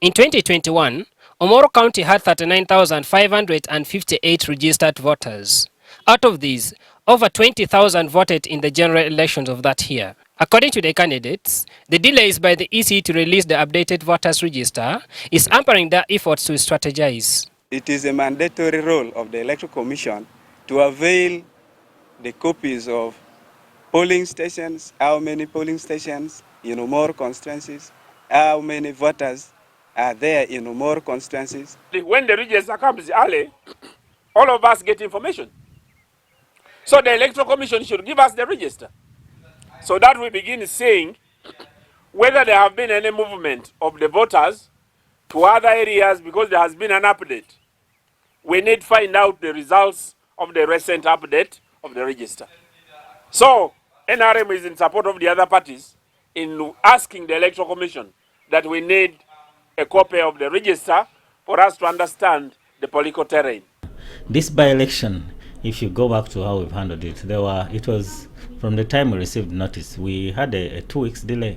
In 2021, Omoro County had 39,558 registered voters. Out of these, over 20,000 voted in the general elections of that year. According to the candidates, the delays by the EC to release the updated voters register is hampering their efforts to strategize. It is a mandatory role of the Electoral Commission to avail the copies of polling stations, how many polling stations in Omoro constituencies, how many voters are there in Omoro constituencies. When the register comes early, all of us get information. So the Electoral Commission should give us the register, so that we begin seeing whether there have been any movement of the voters to other areas, because there has been an update. We need to find out the results of the recent update of the register. So NRM is in support of the other parties in asking the Electoral Commission that we need a copy of the register for us to understand the political terrain. This by-election, if you go back to how we've handled it, it was from the time we received notice, we had a 2 weeks delay.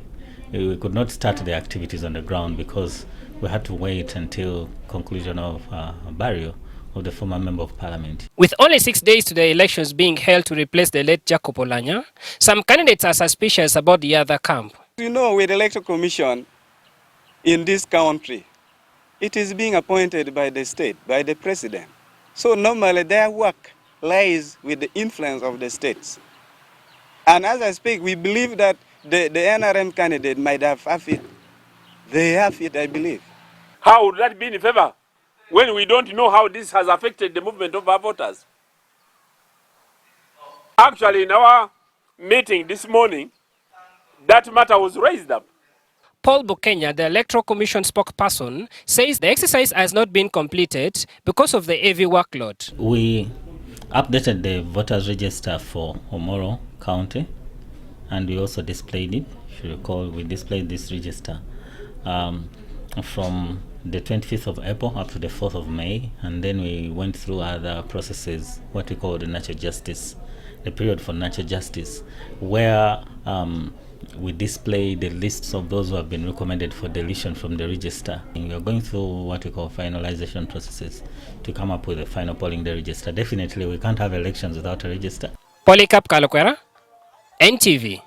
We could not start the activities on the ground because we had to wait until conclusion of burial of the former Member of Parliament. With only 6 days to the elections being held to replace the late Jacob Olanya, some candidates are suspicious about the other camp. You know, with the Electoral Commission in this country, it is being appointed by the state, by the president. So normally their work lies with the influence of the states. And as I speak, we believe that the NRM candidate might have it. They have it, I believe. How would that be in favor when we don't know how this has affected the movement of our voters? Actually, in our meeting this morning, that matter was raised up. Paul Bukenya, the Electoral Commission spokesperson, says the exercise has not been completed because of the heavy workload. We updated the voters register for Omoro County, and we also displayed it. If you recall, we displayed this register from the 25th of April up to the 4th of May, and then we went through other processes, what we call the natural justice, the period for natural justice, where we display the lists of those who have been recommended for deletion from the register. And we are going through what we call finalization processes to come up with a final polling day register. Definitely, we can't have elections without a register. Polycarp Kalokwera, NTV.